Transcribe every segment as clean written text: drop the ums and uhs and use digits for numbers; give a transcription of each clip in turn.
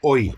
Hoy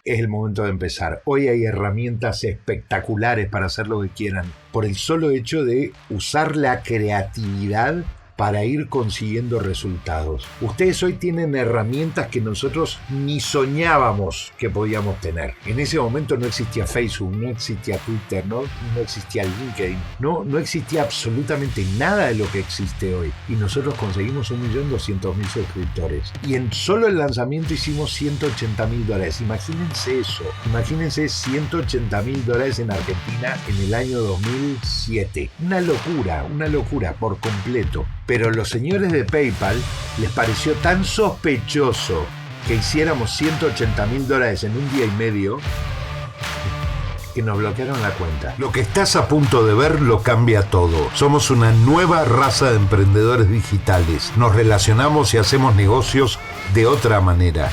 es el momento de empezar. Hoy hay herramientas espectaculares para hacer lo que quieran, por el solo hecho de usar la creatividad para ir consiguiendo resultados. Ustedes hoy tienen herramientas que nosotros ni soñábamos que podíamos tener. En ese momento no existía Facebook, no existía Twitter, no existía LinkedIn, no existía absolutamente nada de lo que existe hoy. Y nosotros conseguimos 1.200.000 suscriptores. Y en solo el lanzamiento hicimos $180.000. Imagínense eso. Imagínense $180.000 en Argentina en el año 2007. Una locura por completo. Pero los señores de PayPal les pareció tan sospechoso que hiciéramos $180.000 en un día y medio que nos bloquearon la cuenta. Lo que estás a punto de ver lo cambia todo. Somos una nueva raza de emprendedores digitales. Nos relacionamos y hacemos negocios de otra manera.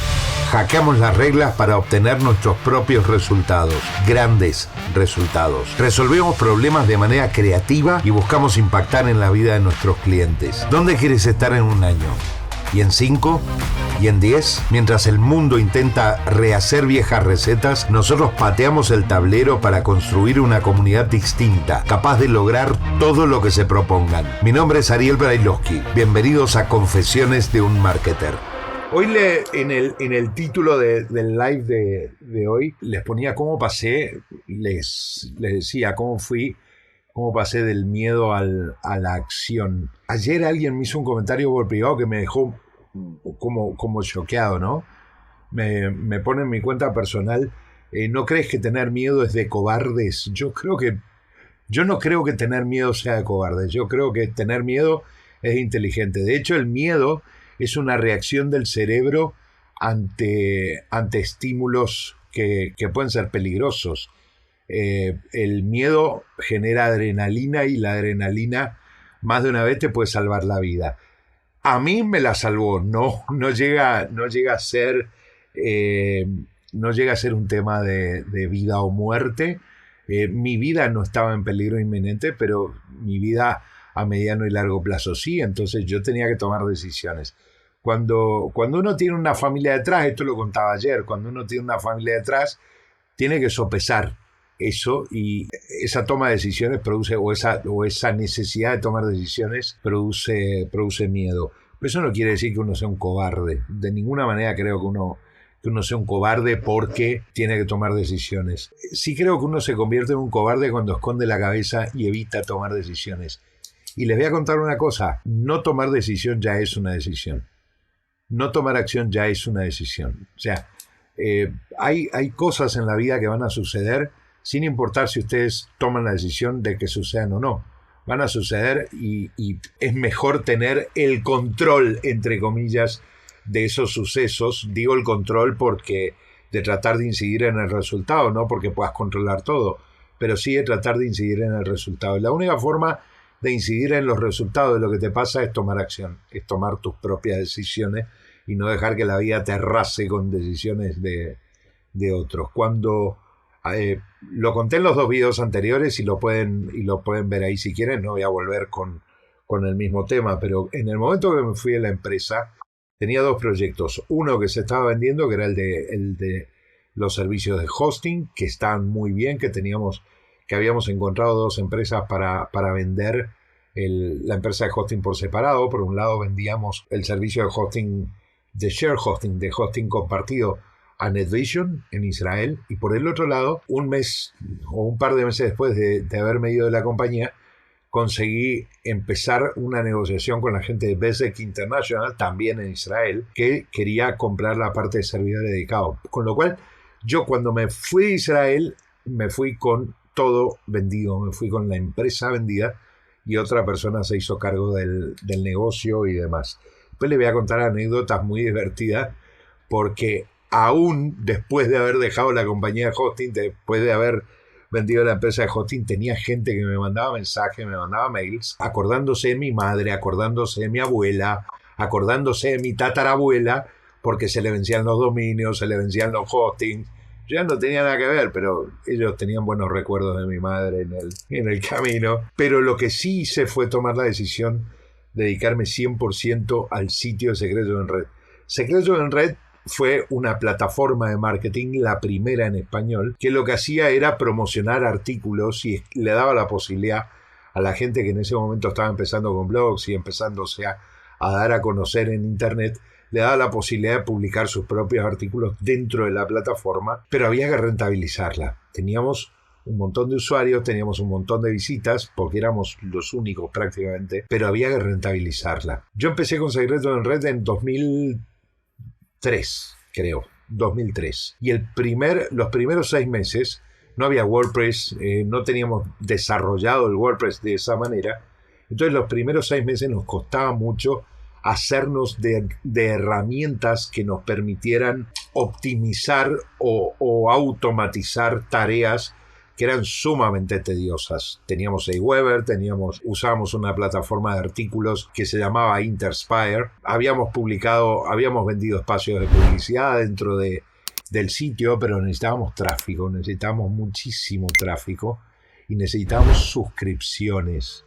Hackeamos las reglas para obtener nuestros propios resultados, grandes resultados. Resolvemos problemas de manera creativa y buscamos impactar en la vida de nuestros clientes. ¿Dónde quieres estar en un año? ¿Y en 5? ¿Y en 10? Mientras el mundo intenta rehacer viejas recetas, nosotros pateamos el tablero para construir una comunidad distinta, capaz de lograr todo lo que se propongan. Mi nombre es Ariel Brailovsky. Bienvenidos a Confesiones de un Marketer. Hoy en el título del live de hoy les ponía cómo pasé, les decía cómo pasé del miedo a la acción. Ayer alguien me hizo un comentario por privado que me dejó como choqueado, ¿no? Me pone en mi cuenta personal, ¿no crees que tener miedo es de cobardes? Yo no creo que tener miedo sea de cobardes. Yo creo que tener miedo es inteligente. De hecho, el miedo es una reacción del cerebro ante estímulos que pueden ser peligrosos. El miedo genera adrenalina y la adrenalina más de una vez te puede salvar la vida. A mí me la salvó, no llega a ser un tema de vida o muerte. Mi vida no estaba en peligro inminente, pero mi vida a mediano y largo plazo sí, entonces yo tenía que tomar decisiones. Cuando uno tiene una familia detrás, esto lo contaba ayer, cuando uno tiene una familia detrás, tiene que sopesar eso, y esa toma de decisiones produce, o esa necesidad de tomar decisiones produce miedo. Pero eso no quiere decir que uno sea un cobarde. De ninguna manera creo que uno sea un cobarde porque tiene que tomar decisiones. Sí creo que uno se convierte en un cobarde cuando esconde la cabeza y evita tomar decisiones. Y les voy a contar una cosa, no tomar decisión ya es una decisión. No tomar acción ya es una decisión. O sea, hay cosas en la vida que van a suceder sin importar si ustedes toman la decisión de que sucedan o no. Van a suceder y es mejor tener el control, entre comillas, de esos sucesos. Digo el control porque de tratar de incidir en el resultado, no porque puedas controlar todo, pero sí de tratar de incidir en el resultado. La única forma de incidir en los resultados de lo que te pasa es tomar acción, es tomar tus propias decisiones y no dejar que la vida te arrase con decisiones de otros. Cuando lo conté en los 2 videos anteriores y lo pueden ver ahí si quieren, no voy a volver con el mismo tema, pero en el momento que me fui a la empresa tenía 2 proyectos. Uno que se estaba vendiendo, que era el de los servicios de hosting, que estaban muy bien, que habíamos encontrado 2 empresas para vender la empresa de hosting por separado. Por un lado vendíamos el servicio de hosting, de share hosting, de hosting compartido, a NetVision en Israel, y por el otro lado, un mes o un par de meses después de haberme ido de la compañía, conseguí empezar una negociación con la gente de Bezeq International, también en Israel, que quería comprar la parte de servidores dedicados. Con lo cual, yo cuando me fui de Israel, me fui con todo vendido, me fui con la empresa vendida y otra persona se hizo cargo del negocio y demás. Después les voy a contar anécdotas muy divertidas, porque aún después de haber dejado la compañía de hosting, después de haber vendido la empresa de hosting, tenía gente que me mandaba mensajes, me mandaba mails, acordándose de mi madre, acordándose de mi abuela, acordándose de mi tatarabuela, porque se le vencían los dominios, se le vencían los hostings. Yo no tenía nada que ver, pero ellos tenían buenos recuerdos de mi madre en el camino. Pero lo que sí hice fue tomar la decisión de dedicarme 100% al sitio de Secretos en Red. Secretos en Red fue una plataforma de marketing, la primera en español, que lo que hacía era promocionar artículos y le daba la posibilidad a la gente que en ese momento estaba empezando con blogs y empezándose a dar a conocer en internet, le daba la posibilidad de publicar sus propios artículos dentro de la plataforma, pero había que rentabilizarla. Teníamos un montón de usuarios, teníamos un montón de visitas, porque éramos los únicos prácticamente, pero había que rentabilizarla. Yo empecé con Secretos en Red en 2003, creo, 2003. Y los primeros 6 meses no había WordPress, no teníamos desarrollado el WordPress de esa manera. Entonces los primeros 6 meses nos costaba mucho hacernos de herramientas que nos permitieran optimizar o automatizar tareas que eran sumamente tediosas. Teníamos Aweber, usábamos una plataforma de artículos que se llamaba Interspire. Habíamos vendido espacios de publicidad dentro del sitio, pero necesitábamos tráfico, necesitábamos muchísimo tráfico y necesitábamos suscriptores.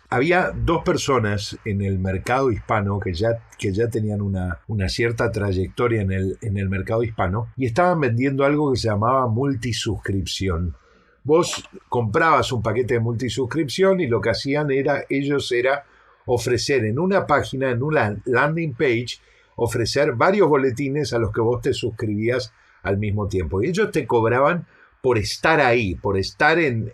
Había 2 personas en el mercado hispano que ya tenían una cierta trayectoria en el mercado hispano y estaban vendiendo algo que se llamaba multisuscripción. Vos comprabas un paquete de multisuscripción y lo que hacían ellos era ofrecer en una página, en una landing page, ofrecer varios boletines a los que vos te suscribías al mismo tiempo. Y ellos te cobraban por estar ahí, por estar en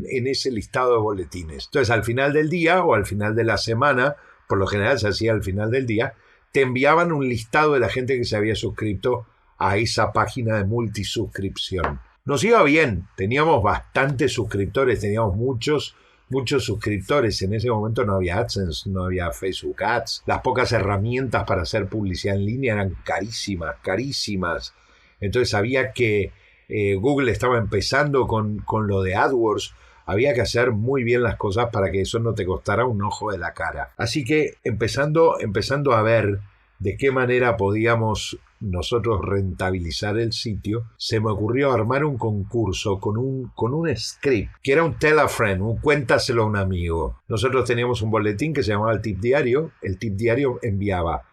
ese listado de boletines. Entonces, al final del día o al final de la semana, por lo general se hacía al final del día, te enviaban un listado de la gente que se había suscrito a esa página de multisuscripción. Nos iba bien, teníamos bastantes suscriptores, teníamos muchos suscriptores. En ese momento no había AdSense, no había Facebook Ads. Las pocas herramientas para hacer publicidad en línea eran carísimas. Entonces había que Google estaba empezando con lo de AdWords. Había que hacer muy bien las cosas para que eso no te costara un ojo de la cara. Así que empezando a ver de qué manera podíamos nosotros rentabilizar el sitio, se me ocurrió armar un concurso con un script, que era un tell a friend, un cuéntaselo a un amigo. Nosotros teníamos un boletín que se llamaba el Tip Diario. El Tip Diario enviaba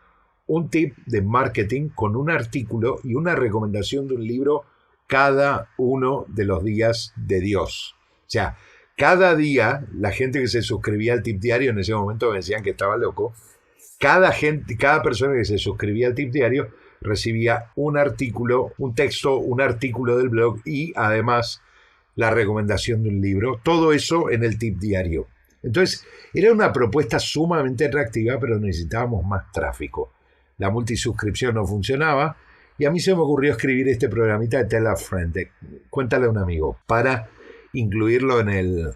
un tip de marketing con un artículo y una recomendación de un libro cada uno de los días de Dios. O sea, cada día la gente que se suscribía al Tip Diario, en ese momento me decían que estaba loco, cada persona que se suscribía al Tip Diario recibía un artículo, un texto, un artículo del blog y además la recomendación de un libro. Todo eso en el Tip Diario. Entonces, era una propuesta sumamente atractiva, pero necesitábamos más tráfico. La multisuscripción no funcionaba. Y a mí se me ocurrió escribir este programita de Tell a Friend, cuéntale a un amigo, para incluirlo en el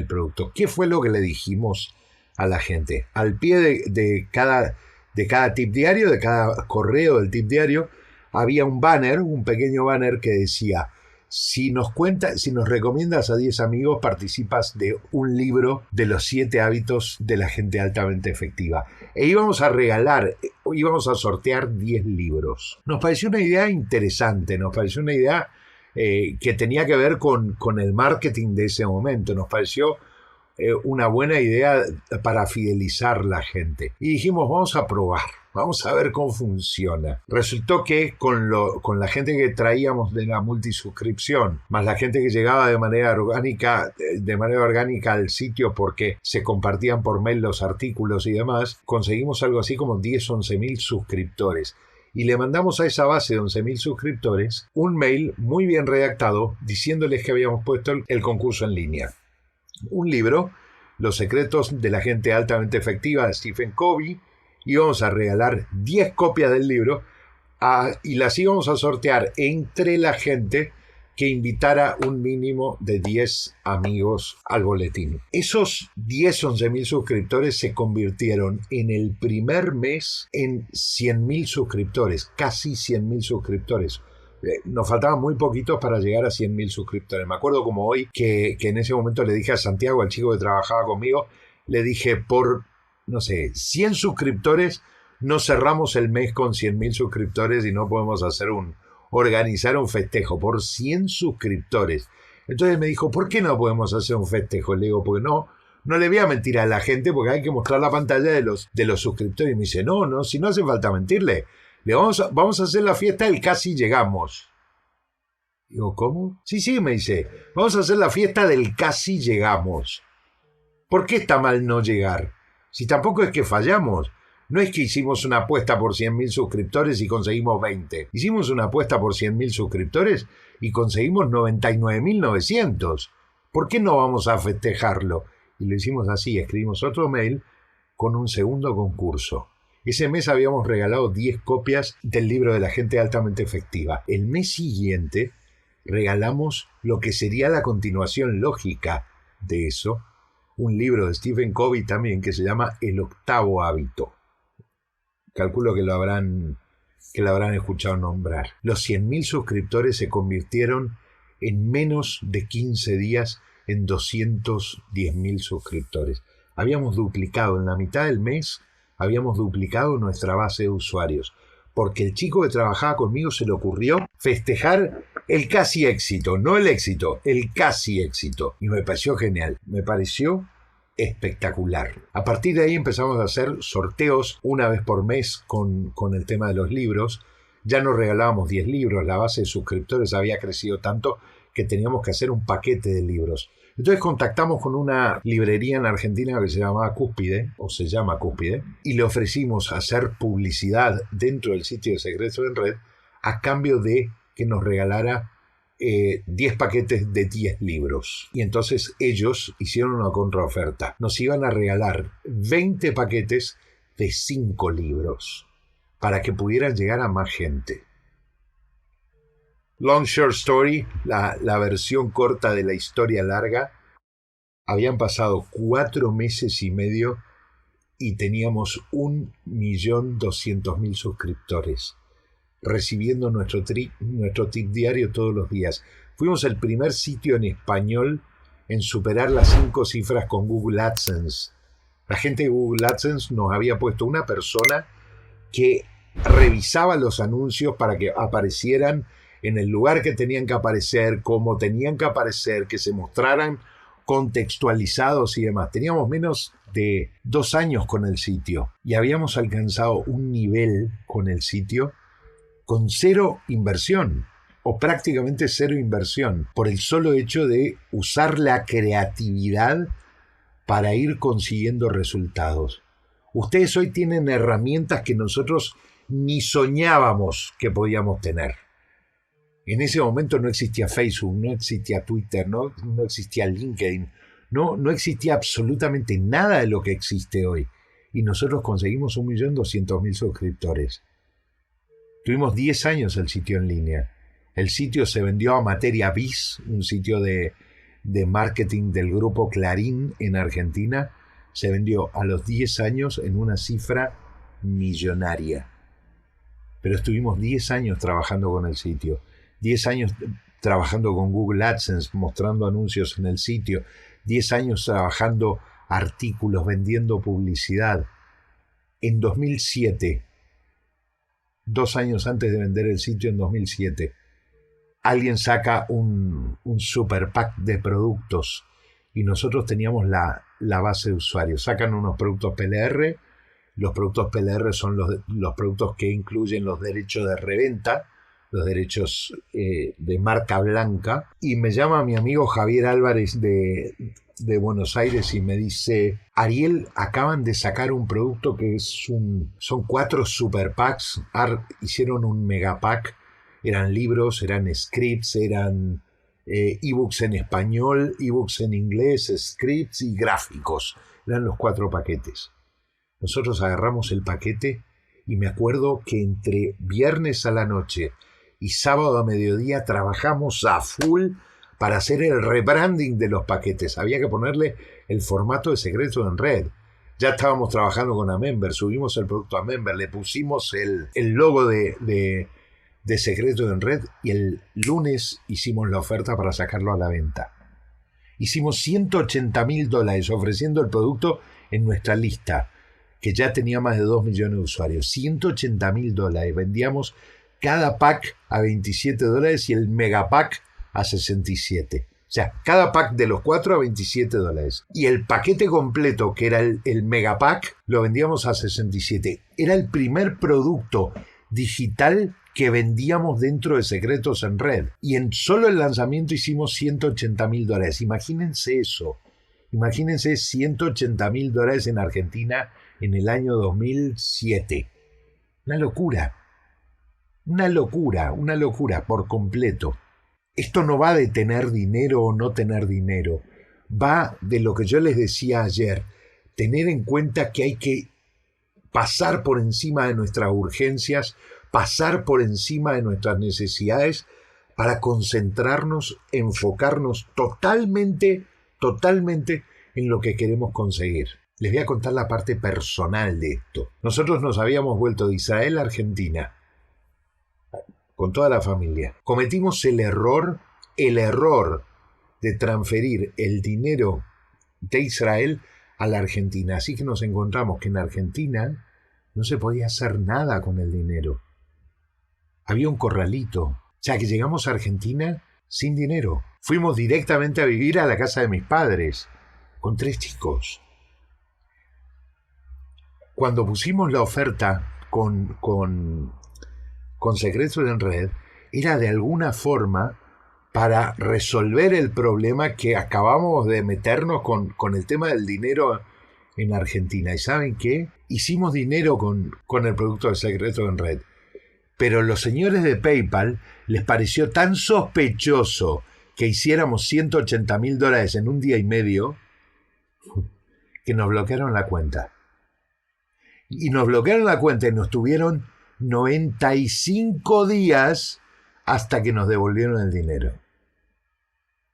producto. ¿Qué fue lo que le dijimos a la gente? Al pie de cada tip diario, de cada correo del tip diario, había un pequeño banner que decía: si nos recomiendas a 10 amigos, participas de un libro de los 7 hábitos de la gente altamente efectiva. E íbamos a sortear 10 libros. Nos pareció una idea interesante, nos pareció una idea que tenía que ver con el marketing de ese momento. Nos pareció una buena idea para fidelizar la gente. Y dijimos, vamos a probar, vamos a ver cómo funciona. Resultó que con la gente que traíamos de la multisuscripción, más la gente que llegaba de manera orgánica al sitio porque se compartían por mail los artículos y demás, conseguimos algo así como 11.000 suscriptores. Y le mandamos a esa base de 11.000 suscriptores un mail muy bien redactado diciéndoles que habíamos puesto el concurso en línea. Un libro, Los secretos de la gente altamente efectiva, de Stephen Covey. Íbamos a regalar 10 copias del libro y las íbamos a sortear entre la gente que invitara un mínimo de 10 amigos al boletín. Esos 11.000 suscriptores se convirtieron en el primer mes en 100.000 suscriptores, casi 100.000 suscriptores. Nos faltaban muy poquitos para llegar a 100.000 suscriptores. Me acuerdo como hoy que en ese momento le dije a Santiago, al chico que trabajaba conmigo, le dije, por, 100 suscriptores, no cerramos el mes con 100.000 suscriptores y no podemos organizar un festejo por 100 suscriptores. Entonces me dijo, ¿por qué no podemos hacer un festejo? Le digo, porque no le voy a mentir a la gente porque hay que mostrar la pantalla de los suscriptores. Y me dice, no, si no hace falta mentirle. Le vamos a hacer la fiesta del casi llegamos. Digo, ¿cómo? Sí, me dice, vamos a hacer la fiesta del casi llegamos. ¿Por qué está mal no llegar? Si tampoco es que fallamos. No es que hicimos una apuesta por 100.000 suscriptores y conseguimos 20. Hicimos una apuesta por 100.000 suscriptores y conseguimos 99.900. ¿Por qué no vamos a festejarlo? Y lo hicimos así, escribimos otro mail con un segundo concurso. Ese mes habíamos regalado 10 copias del libro de la gente altamente efectiva. El mes siguiente regalamos lo que sería la continuación lógica de eso, un libro de Stephen Covey también que se llama El octavo hábito. Calculo que lo habrán escuchado nombrar. Los 100.000 suscriptores se convirtieron en menos de 15 días en 210.000 suscriptores. Habíamos duplicado, en la mitad del mes, habíamos duplicado nuestra base de usuarios, porque el chico que trabajaba conmigo se le ocurrió festejar el casi éxito, no el éxito, el casi éxito. Y me pareció genial, me pareció espectacular. A partir de ahí empezamos a hacer sorteos una vez por mes con el tema de los libros. Ya no regalábamos 10 libros, la base de suscriptores había crecido tanto que teníamos que hacer un paquete de libros. Entonces contactamos con una librería en Argentina que se llamaba Cúspide, o se llama Cúspide, y le ofrecimos hacer publicidad dentro del sitio de Secretos en Red a cambio de que nos regalara 10 paquetes de 10 libros. Y entonces ellos hicieron una contraoferta. Nos iban a regalar 20 paquetes de 5 libros para que pudieran llegar a más gente. Long Short Story, la versión corta de la historia larga. Habían pasado 4 meses y medio y teníamos 1.200.000 suscriptores, recibiendo nuestro tip diario todos los días. Fuimos el primer sitio en español en superar las 5 cifras con Google AdSense. La gente de Google AdSense nos había puesto una persona que revisaba los anuncios para que aparecieran en el lugar que tenían que aparecer, cómo tenían que aparecer, que se mostraran contextualizados y demás. Teníamos menos de 2 años con el sitio y habíamos alcanzado un nivel con el sitio con 0 inversión o prácticamente 0 inversión por el solo hecho de usar la creatividad para ir consiguiendo resultados. Ustedes hoy tienen herramientas que nosotros ni soñábamos que podíamos tener. En ese momento no existía Facebook, no existía Twitter, no existía LinkedIn, no existía absolutamente nada de lo que existe hoy. Y nosotros conseguimos 1.200.000 suscriptores. Tuvimos 10 años el sitio en línea. El sitio se vendió a Materia Biz, un sitio de marketing del grupo Clarín en Argentina. Se vendió a los 10 años en una cifra millonaria. Pero estuvimos 10 años trabajando con el sitio. 10 años trabajando con Google AdSense, mostrando anuncios en el sitio. 10 años trabajando artículos, vendiendo publicidad. En 2007, 2 años antes de vender el sitio, en 2007, alguien saca un super pack de productos y nosotros teníamos la base de usuarios. Sacan unos productos PLR. Los productos PLR son los productos que incluyen los derechos de reventa, los derechos de marca blanca. Y me llama mi amigo Javier Álvarez de Buenos Aires y me dice: Ariel, acaban de sacar un producto que son 4 super packs. Hicieron un megapack. Eran libros, eran scripts, eran ebooks en español, ebooks en inglés, scripts y gráficos. Eran los 4 paquetes. Nosotros agarramos el paquete y me acuerdo que entre viernes a la noche y sábado a mediodía trabajamos a full para hacer el rebranding de los paquetes. Había que ponerle el formato de Secretos en Red. Ya estábamos trabajando con Amember, subimos el producto a Amember, le pusimos el logo de Secretos en Red y el lunes hicimos la oferta para sacarlo a la venta. Hicimos $180.000 ofreciendo el producto en nuestra lista, que ya tenía más de 2 millones de usuarios. $180.000. Vendíamos cada pack a $27 y el megapack a $67. O sea, cada pack de los 4 a $27. Y el paquete completo, que era el megapack, lo vendíamos a $67. Era el primer producto digital que vendíamos dentro de Secretos en Red. Y en solo el lanzamiento hicimos $180.000. Imagínense eso. Imagínense $180.000 en Argentina en el año 2007. Una locura. Una locura por completo. Esto no va de tener dinero o no tener dinero. Va de lo que yo les decía ayer. Tener en cuenta que hay que pasar por encima de nuestras urgencias, pasar por encima de nuestras necesidades para concentrarnos, enfocarnos totalmente en lo que queremos conseguir. Les voy a contar la parte personal de esto. Nosotros nos habíamos vuelto de Israel a Argentina con toda la familia. Cometimos el error de transferir el dinero de Israel a la Argentina. Así que nos encontramos que en Argentina no se podía hacer nada con el dinero. Había un corralito. O sea que llegamos a Argentina sin dinero. Fuimos directamente a vivir a la casa de mis padres, con 3 chicos. Cuando pusimos la oferta con Secretos en Red, era de alguna forma para resolver el problema que acabamos de meternos con el tema del dinero en Argentina. ¿Y saben qué? Hicimos dinero con el producto de Secretos en Red. Pero los señores de PayPal les pareció tan sospechoso que hiciéramos $180.000 en un día y medio que nos bloquearon la cuenta. Y nos bloquearon la cuenta y nos tuvieron 95 días hasta que nos devolvieron el dinero.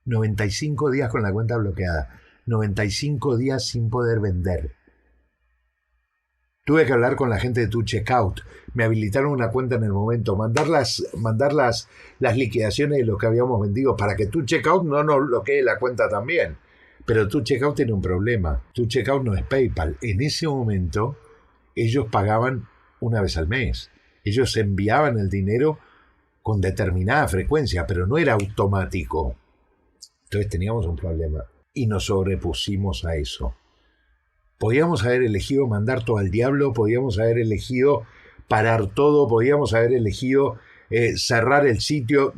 95 días con la cuenta bloqueada. 95 días sin poder vender. Tuve que hablar con la gente de Tu Checkout. Me habilitaron una cuenta en el momento. Mandar las liquidaciones de lo que habíamos vendido para que Tu Checkout no nos bloquee la cuenta también. Pero Tu Checkout tiene un problema. Tu Checkout no es PayPal. En ese momento ellos pagaban una vez al mes. Ellos enviaban el dinero con determinada frecuencia, pero no era automático. Entonces teníamos un problema y nos sobrepusimos a eso. Podíamos haber elegido mandar todo al diablo, podíamos haber elegido parar todo, podíamos haber elegido cerrar el sitio.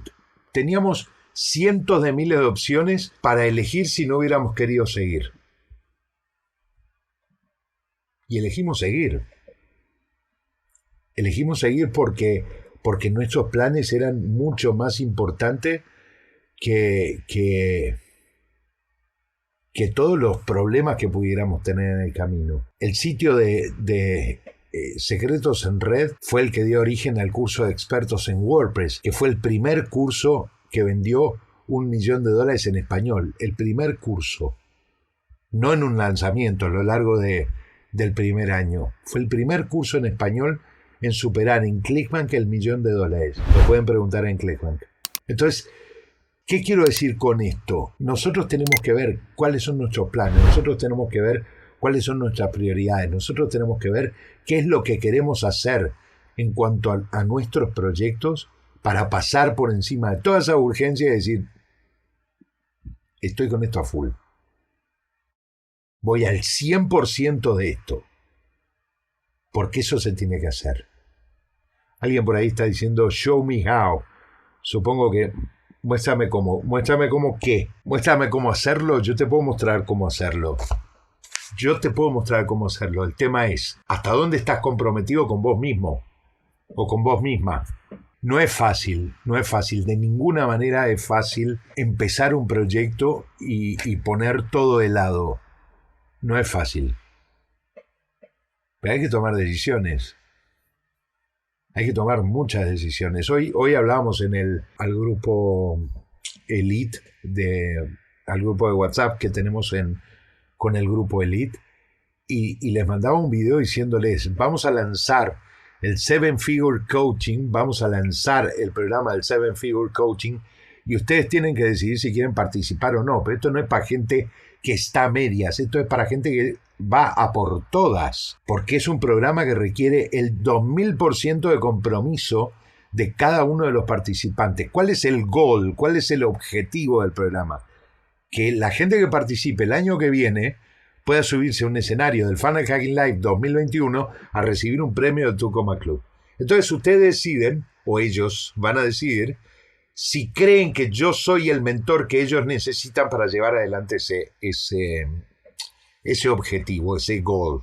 Teníamos cientos de miles de opciones para elegir si no hubiéramos querido seguir. Y elegimos seguir. Elegimos seguir porque nuestros planes eran mucho más importantes que todos los problemas que pudiéramos tener en el camino. El sitio de Secretos en Red fue el que dio origen al curso de expertos en WordPress, que fue el primer curso que vendió $1 millón en español. El primer curso. No en un lanzamiento, a lo largo del primer año. Fue el primer curso en español en superar en ClickBank el $1 millón. Lo pueden preguntar en ClickBank. Entonces, ¿qué quiero decir con esto? Nosotros tenemos que ver cuáles son nuestros planes, nosotros tenemos que ver cuáles son nuestras prioridades, nosotros tenemos que ver qué es lo que queremos hacer en cuanto a nuestros proyectos para pasar por encima de toda esa urgencia y decir, estoy con esto a full. Voy al 100% de esto. Porque eso se tiene que hacer. Alguien por ahí está diciendo, show me how. Supongo que muéstrame cómo qué. Muéstrame cómo hacerlo. Yo te puedo mostrar cómo hacerlo. El tema es, ¿hasta dónde estás comprometido con vos mismo? O con vos misma. No es fácil. De ninguna manera es fácil empezar un proyecto y poner todo de lado. No es fácil. Pero hay que tomar decisiones. Hay que tomar muchas decisiones. Hoy hablábamos al grupo Elite, al grupo de WhatsApp que tenemos con el grupo Elite, y les mandaba un video diciéndoles, vamos a lanzar el 7-Figure Coaching, vamos a lanzar el programa del 7-Figure Coaching, y ustedes tienen que decidir si quieren participar o no. Pero esto no es para gente que está a medias, esto es para gente que va a por todas, porque es un programa que requiere el 2000% de compromiso de cada uno de los participantes. ¿Cuál es el goal? ¿Cuál es el objetivo del programa? que la gente que participe el año que viene pueda subirse a un escenario del Funnel Hacking Live 2021 a recibir un premio de Tucoma Club. Entonces ustedes deciden, o ellos van a decidir, si creen que yo soy el mentor que ellos necesitan para llevar adelante ese objetivo, ese goal.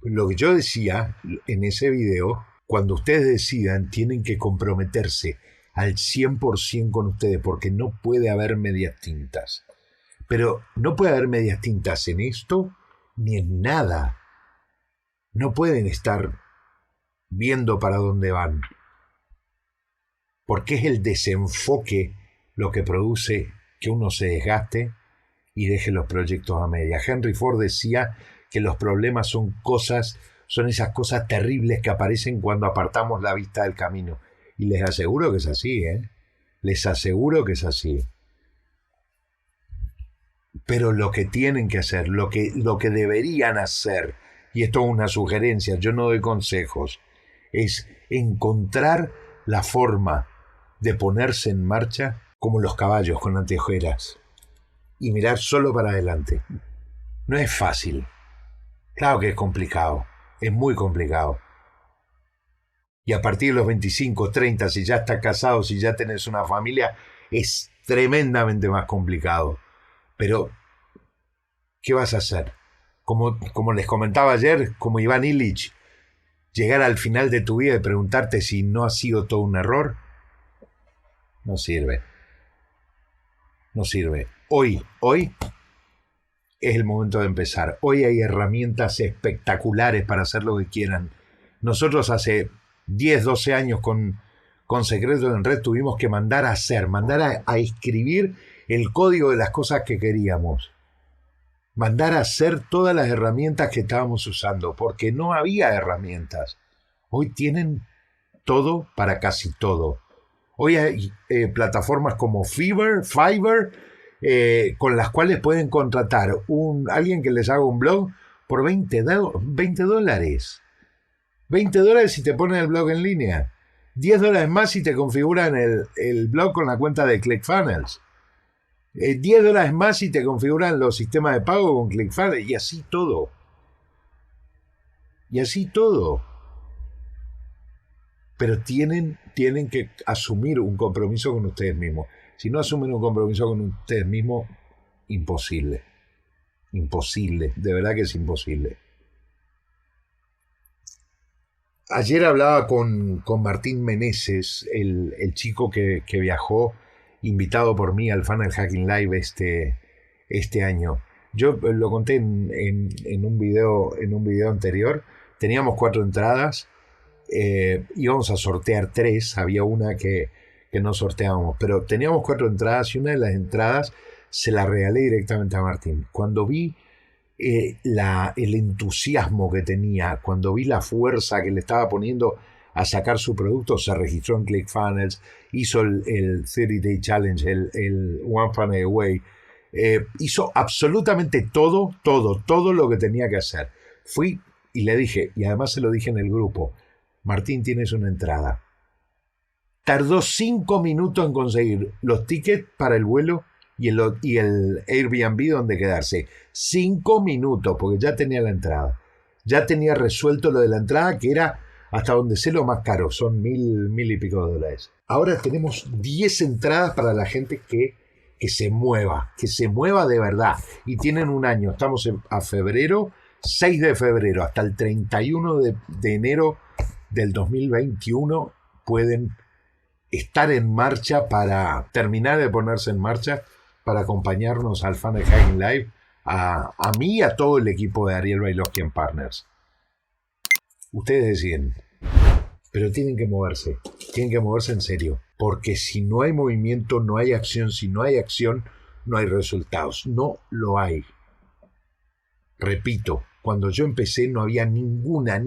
Lo que yo decía en ese video, cuando ustedes decidan, tienen que comprometerse al 100% con ustedes, porque no puede haber medias tintas. Pero no puede haber medias tintas en esto ni en nada. No pueden estar viendo para dónde van. Porque es el desenfoque lo que produce que uno se desgaste y deje los proyectos a media. Henry Ford decía que los problemas son esas cosas terribles que aparecen cuando apartamos la vista del camino. Y les aseguro que es así, ¿eh? Les aseguro que es así. Pero lo que tienen que hacer, lo que deberían hacer, y esto es una sugerencia, yo no doy consejos, es encontrar la forma de ponerse en marcha como los caballos con anteojeras y mirar solo para adelante. No es fácil. Claro que es complicado, es muy complicado. Y a partir de los 25, 30, si ya estás casado, si ya tenés una familia, es tremendamente más complicado. Pero, ¿qué vas a hacer? Como les comentaba ayer, como Iván Illich, llegar al final de tu vida y preguntarte si no ha sido todo un error, no sirve. No sirve. Hoy es el momento de empezar. Hoy hay herramientas espectaculares para hacer lo que quieran. Nosotros hace 10, 12 años con Secretos en Red tuvimos que mandar a escribir el código de las cosas que queríamos. Mandar a hacer todas las herramientas que estábamos usando, porque no había herramientas. Hoy tienen todo para casi todo. Hoy hay plataformas como Fiverr, con las cuales pueden contratar alguien que les haga un blog por $20. $20 si te ponen el blog en línea. $10 más si te configuran el blog con la cuenta de ClickFunnels. $10 más si te configuran los sistemas de pago con ClickFunnels. Y así todo. Pero tienen que asumir un compromiso con ustedes mismos. Si no asumen un compromiso con ustedes mismos, imposible. Imposible, de verdad que es imposible. Ayer hablaba con Martín Meneses, el chico que viajó, invitado por mí al Funnel Hacking Live este año. Yo lo conté en un video anterior. Teníamos 4 entradas. Íbamos a sortear 3. Había una que no sorteábamos, pero teníamos 4 entradas y una de las entradas se la regalé directamente a Martín. Cuando vi el entusiasmo que tenía, cuando vi la fuerza que le estaba poniendo a sacar su producto, se registró en ClickFunnels, hizo el 30 Day Challenge, el One Funnel Away, hizo absolutamente todo lo que tenía que hacer. Fui y le dije, y además se lo dije en el grupo, Martín, tienes una entrada. Tardó 5 minutos en conseguir los tickets para el vuelo y el Airbnb donde quedarse. 5 minutos, porque ya tenía la entrada. Ya tenía resuelto lo de la entrada, que era, hasta donde sé, lo más caro. Son $1,000 y pico. Ahora tenemos 10 entradas para la gente que se mueva de verdad. Y tienen un año. Estamos a febrero, 6 de febrero, hasta el 31 de enero del 2021 pueden estar en marcha para terminar de ponerse en marcha para acompañarnos al Funnel Hacking Live, a mí y a todo el equipo de Ariel Bailovsky Partners. Ustedes deciden, pero tienen que moverse en serio, porque si no hay movimiento, no hay acción, si no hay acción, no hay resultados, no lo hay. Repito, cuando yo empecé no había ninguna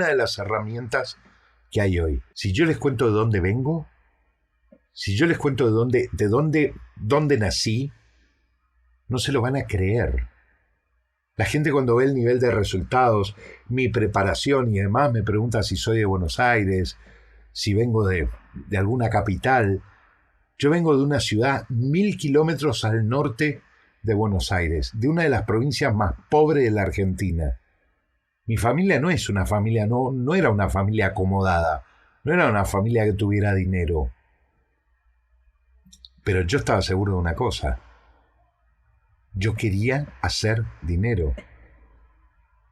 de las herramientas que hay hoy. Si yo les cuento de dónde vengo, si yo les cuento de dónde nací, no se lo van a creer. La gente cuando ve el nivel de resultados, mi preparación y demás, me pregunta si soy de Buenos Aires, si vengo de alguna capital. Yo vengo de una ciudad 1.000 kilómetros al norte de Buenos Aires, de una de las provincias más pobres de la Argentina. Mi familia no es una familia, no era una familia acomodada, no era una familia que tuviera dinero. Pero yo estaba seguro de una cosa. Yo quería hacer dinero.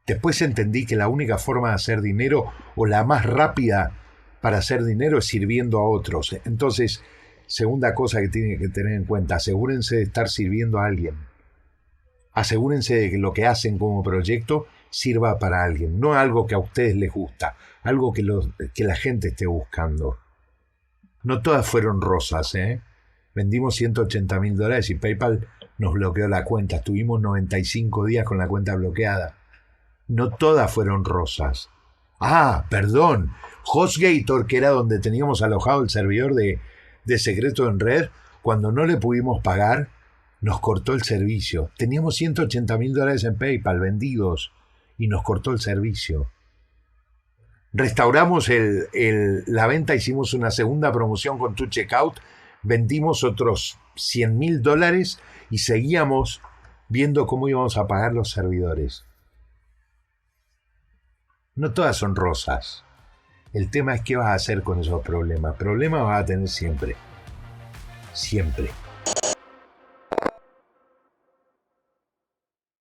Después entendí que la única forma de hacer dinero, o la más rápida para hacer dinero, es sirviendo a otros. Entonces, segunda cosa que tienen que tener en cuenta, asegúrense de estar sirviendo a alguien. Asegúrense de que lo que hacen como proyecto sirva para alguien, no algo que a ustedes les gusta, algo que la gente esté buscando. No todas fueron rosas, ¿eh? Vendimos $180,000 y PayPal nos bloqueó la cuenta. Estuvimos 95 días con la cuenta bloqueada. No todas fueron rosas. Ah, perdón. HostGator, que era donde teníamos alojado el servidor de Secreto en Red, cuando no le pudimos pagar, nos cortó el servicio. Teníamos $180,000 en PayPal vendidos y nos cortó el servicio. Restauramos la venta, hicimos una segunda promoción con tu checkout, vendimos otros $100,000 y seguíamos viendo cómo íbamos a pagar los servidores. No todas son rosas. El tema es qué vas a hacer con esos problemas. Problemas vas a tener siempre. Siempre.